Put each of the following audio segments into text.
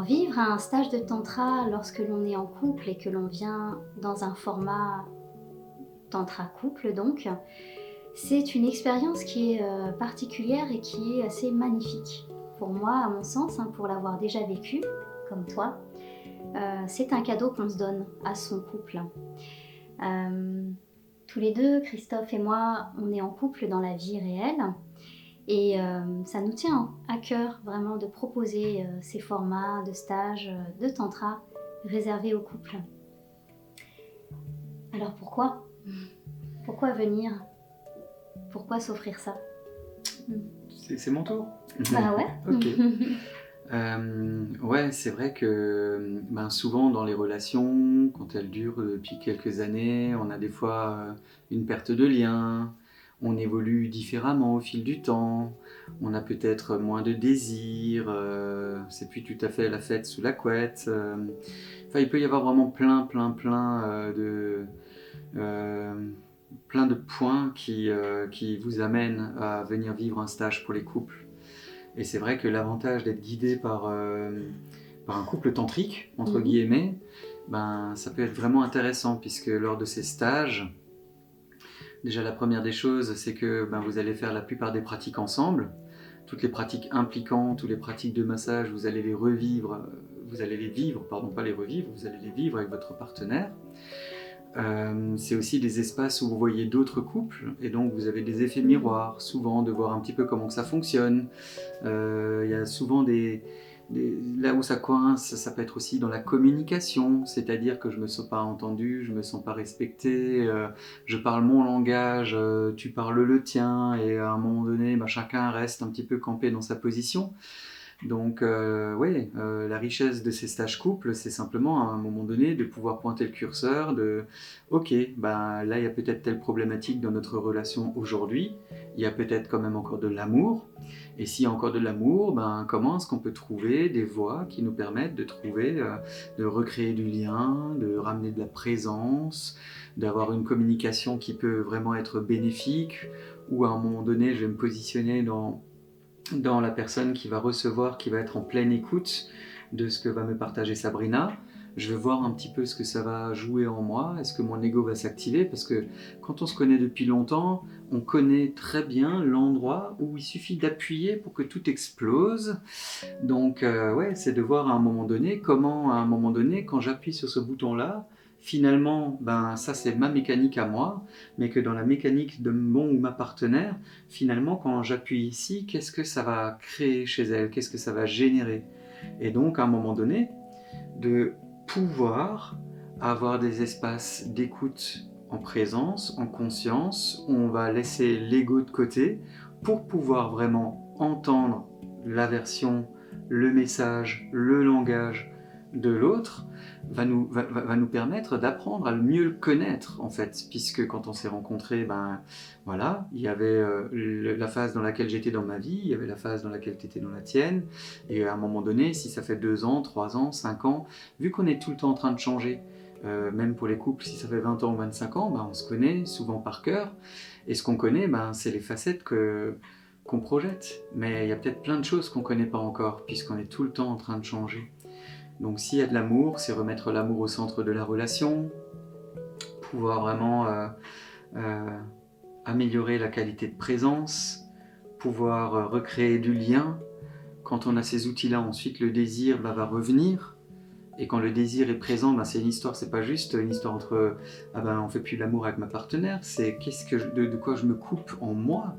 Vivre un stage de tantra lorsque l'on est en couple et que l'on vient dans un format tantra couple donc, c'est une expérience qui est, particulière et qui est assez magnifique. Pour moi, à mon sens, hein, pour l'avoir déjà vécu, comme toi, c'est un cadeau qu'on se donne à son couple. Hem, Tous les 2, Christophe et moi, on est en couple dans la vie réelle et ça nous tient à cœur vraiment de proposer, ces formats de stages, de tantra réservés aux couples. Alors pourquoi? Pourquoi venir? Pourquoi s'offrir ça? Mmh. C'est mon tour? Bah ouais. OK. Ouais, c'est vrai que, ben, souvent dans les relations, quand elles durent depuis quelques années, on a des fois, une perte de lien, on évolue différemment au fil du temps, on a peut-être moins de désir, c'est plus tout à fait la fête sous la couette, enfin, il peut y avoir vraiment plein, hem, plein de points qui vous amènent à venir vivre un stage pour les couples. Et c'est vrai que l'avantage d'être guidé par un couple «tantrique» entre Mmh. guillemets, ben, ça peut être vraiment intéressant puisque lors de ces stages, déjà la première des choses, c'est que, ben, vous allez faire la plupart des pratiques ensemble. Toutes les pratiques impliquantes ou les pratiques de massage, vous allez les revivre, vous allez les vivre, pardon, pas les revivre, vous allez les vivre avec votre partenaire. C'est aussi des espaces où vous voyez d'autres couples et donc vous avez des effets Mmh. miroirs, souvent de voir un petit peu comment que ça fonctionne. Il y a souvent là où ça coince, ça peut être aussi dans la communication, c'est-à-dire que je me sens pas entendu, je me sens pas respecté, je parle mon langage, tu parles le tien et à un moment donné, bah, chacun reste un petit peu campé dans sa position. Donc ouais, la richesse de ces stages couples, c'est simplement à un moment donné de pouvoir pointer le curseur de: «OK, ben, là, il y a peut-être telle problématique dans notre relation aujourd'hui, il y a peut-être quand même encore de l'amour et s'il y a encore de l'amour, ben, comment est-ce qu'on peut trouver des voies qui nous permettent de trouver, de recréer du lien, de ramener de la présence, d'avoir une communication qui peut vraiment être bénéfique?» Ou à un moment donné, je vais me positionner dans la personne qui va recevoir, qui va être en pleine écoute de ce que va me partager Sabrina. Je veux voir un petit peu ce que ça va jouer en moi. Est-ce que mon ego va s'activer? Parce que quand on se connaît depuis longtemps, on connaît très bien l'endroit où il suffit d'appuyer pour que tout explose. Donc ouais, c'est de voir à un moment donné comment, à un moment donné, quand j'appuie sur ce bouton-là, finalement, ben ça c'est ma mécanique à moi, mais que dans la mécanique de mon ou ma partenaire, finalement, quand j'appuie ici, qu'est-ce que ça va créer chez elle? Qu'est-ce que ça va générer? Et donc, à un moment donné, de pouvoir avoir des espaces d'écoute en présence, en conscience, où on va laisser l'ego de côté pour pouvoir vraiment entendre la version, le message, le langage de l'autre, va nous permettre d'apprendre à mieux le connaître en fait, puisque quand on s'est rencontrés, ben voilà, il y avait la phase dans laquelle j'étais dans ma vie, il y avait la phase dans laquelle tu étais dans la tienne, et à un moment donné, si ça fait 2 ans, 3 ans, 5 ans, vu qu'on est tout le temps en train de changer, même pour les couples, si ça fait 20 ans ou 25 ans, ben, on se connaît souvent par cœur. Et ce qu'on connaît, ben, c'est les facettes qu'on projette. Mais il y a peut-être plein de choses qu'on ne connaît pas encore, puisqu'on est tout le temps en train de changer. Donc s'il y a de l'amour, c'est remettre l'amour au centre de la relation, pouvoir vraiment euh, améliorer la qualité de présence, pouvoir recréer du lien. Quand on a ces outils-là, ensuite le désir va revenir. Et quand le désir est présent, ben c'est une histoire, c'est pas juste une histoire entre ah ben on fait plus l'amour avec ma partenaire, c'est de quoi je me coupe en moi,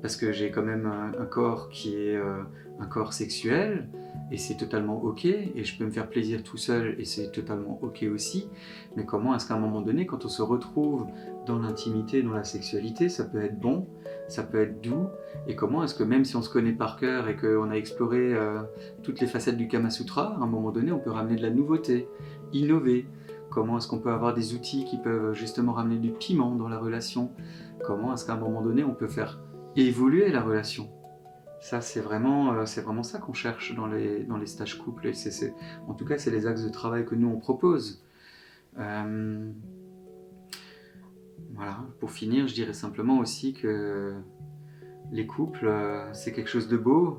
parce que j'ai quand même un corps qui est un corps sexuel et c'est totalement ok et je peux me faire plaisir tout seul et c'est totalement ok aussi. Mais comment est-ce qu'à un moment donné, quand on se retrouve dans l'intimité, dans la sexualité, ça peut être bon, ça peut être doux et comment est-ce que même si on se connaît par cœur et qu'on a exploré toutes les facettes du Kama Sutra, à un moment donné, on peut ramener de la nouveauté, innover. Comment est-ce qu'on peut avoir des outils qui peuvent justement ramener du piment dans la relation? Comment est-ce qu'à un moment donné, on peut faire évoluer la relation? Ça, c'est vraiment ça qu'on cherche dans les stages couples. Et en tout cas, c'est les axes de travail que nous, on propose. Euh, voilà. Pour finir, je dirais simplement aussi que les couples, c'est quelque chose de beau.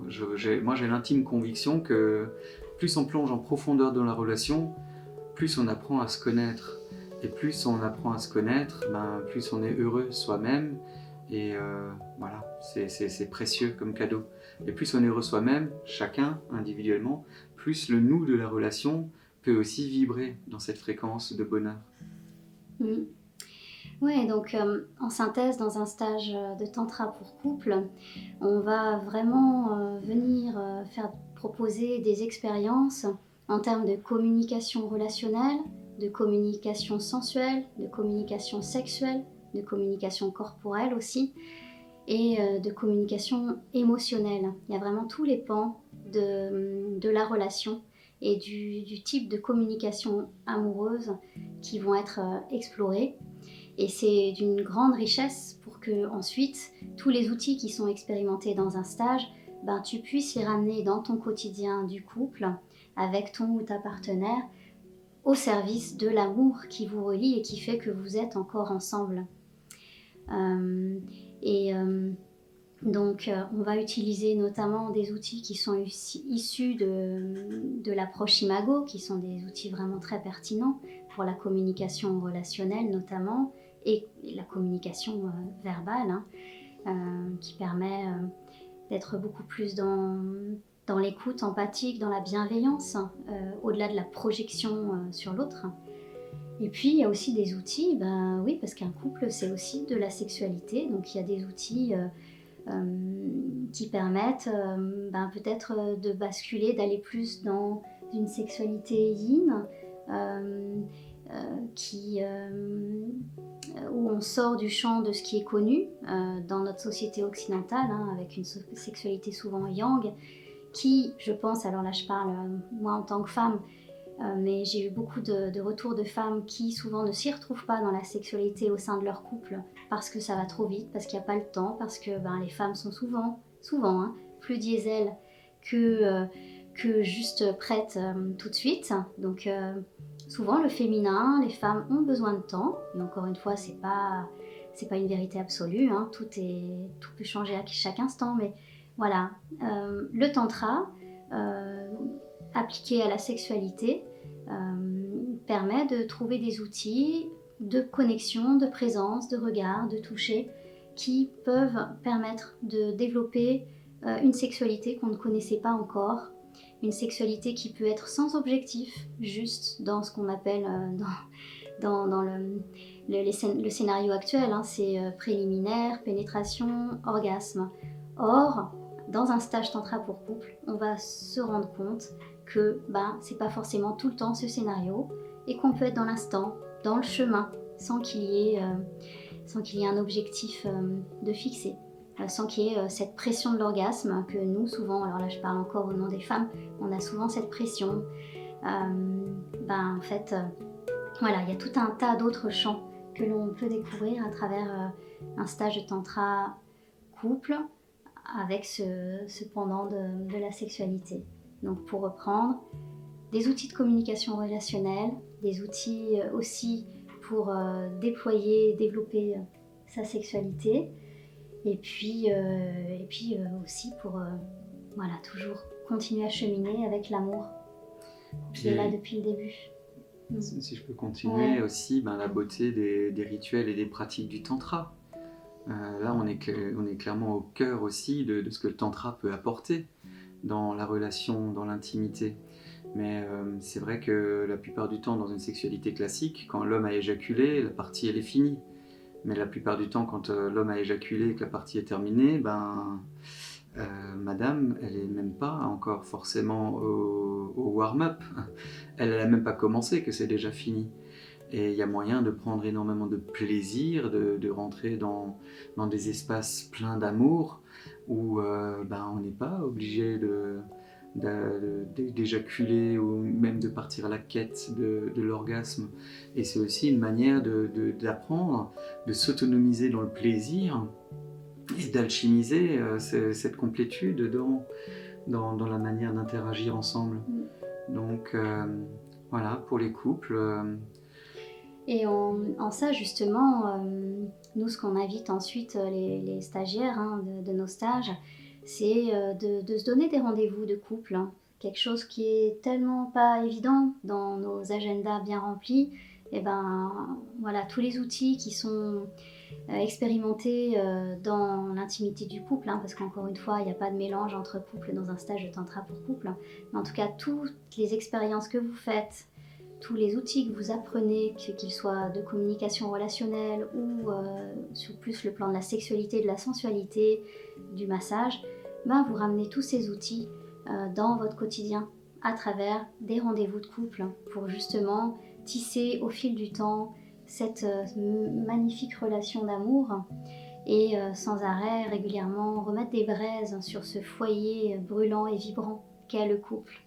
Moi, j'ai l'intime conviction que plus on plonge en profondeur dans la relation, plus on apprend à se connaître. Et plus on apprend à se connaître, plus on est heureux soi-même. Et voilà, c'est précieux comme cadeau. Et plus on est heureux soi-même, chacun individuellement, plus le nous de la relation peut aussi vibrer dans cette fréquence de bonheur. Mm. Ouais, donc en synthèse, dans un stage de tantra pour couple, on va vraiment venir proposer des expériences en termes de communication relationnelle, de communication sensuelle, de communication sexuelle, de communication corporelle aussi, et de communication émotionnelle. Il y a vraiment tous les pans de la relation et du type de communication amoureuse qui vont être explorés. Et c'est d'une grande richesse pour que ensuite tous les outils qui sont expérimentés dans un stage, tu puisses les ramener dans ton quotidien du couple avec ton ou ta partenaire au service de l'amour qui vous relie et qui fait que vous êtes encore ensemble. Donc on va utiliser notamment des outils qui sont issus de l'approche Imago, qui sont des outils vraiment très pertinents pour la communication relationnelle notamment, et la communication verbale, qui permet d'être beaucoup plus dans l'écoute empathique, dans la bienveillance, au-delà de la projection sur l'autre. Et puis il y a aussi des outils, oui, parce qu'un couple c'est aussi de la sexualité, donc il y a des outils qui permettent peut-être de basculer, d'aller plus dans une sexualité yin, où on sort du champ de ce qui est connu dans notre société occidentale, avec une sexualité souvent yang, qui, je pense, alors là je parle moi en tant que femme, mais j'ai eu beaucoup de retours de femmes qui souvent ne s'y retrouvent pas dans la sexualité au sein de leur couple parce que ça va trop vite, parce qu'il n'y a pas le temps, parce que les femmes sont souvent plus diesel que juste prêtes tout de suite. Donc souvent le féminin, les femmes ont besoin de temps, et encore une fois c'est pas une vérité absolue, tout peut changer à chaque instant, mais voilà, le tantra appliqué à la sexualité permet de trouver des outils de connexion, de présence, de regard, de toucher qui peuvent permettre de développer une sexualité qu'on ne connaissait pas encore, une sexualité qui peut être sans objectif, juste dans ce qu'on appelle dans le scénario actuel, c'est préliminaire, pénétration, orgasme. Or, dans un stage tantra pour couple, on va se rendre compte que c'est pas forcément tout le temps ce scénario et qu'on peut être dans l'instant, dans le chemin, sans qu'il y ait un objectif de fixer, sans qu'il y ait cette pression de l'orgasme que nous souvent, alors là je parle encore au nom des femmes, on a souvent cette pression. En fait, voilà, il y a tout un tas d'autres champs que l'on peut découvrir à travers un stage de tantra couple avec ce pendant de la sexualité. Donc pour reprendre, des outils de communication relationnelle, des outils aussi pour développer sa sexualité, et puis aussi pour toujours continuer à cheminer avec l'amour qui est là depuis le début. Si je peux continuer aussi, la beauté des rituels et des pratiques du tantra. Là, on est clairement au cœur aussi de ce que le tantra peut apporter dans la relation, dans l'intimité. Mais c'est vrai que la plupart du temps, dans une sexualité classique, quand l'homme a éjaculé, la partie elle est finie. Mais la plupart du temps, quand l'homme a éjaculé et que la partie est terminée, madame, elle n'est même pas encore forcément au warm-up. Elle n'a même pas commencé, que c'est déjà fini. Et il y a moyen de prendre énormément de plaisir, de rentrer dans des espaces pleins d'amour où on n'est pas obligé d'éjaculer ou même de partir à la quête de l'orgasme. Et c'est aussi une manière d'apprendre, de s'autonomiser dans le plaisir et d'alchimiser cette complétude dans la manière d'interagir ensemble. Donc voilà, pour les couples. Et en ça, justement, nous, ce qu'on invite ensuite les stagiaires de nos stages, c'est de se donner des rendez-vous de couple, quelque chose qui est tellement pas évident dans nos agendas bien remplis, et ben voilà, tous les outils qui sont expérimentés dans l'intimité du couple, hein, parce qu'encore une fois, il n'y a pas de mélange entre couples dans un stage de tantra pour couple, mais en tout cas, toutes les expériences que vous faites, tous les outils que vous apprenez, qu'ils soient de communication relationnelle ou sur plus le plan de la sexualité, de la sensualité, du massage, ben vous ramenez tous ces outils dans votre quotidien à travers des rendez-vous de couple pour justement tisser au fil du temps cette magnifique relation d'amour et sans arrêt régulièrement remettre des braises sur ce foyer brûlant et vibrant qu'est le couple.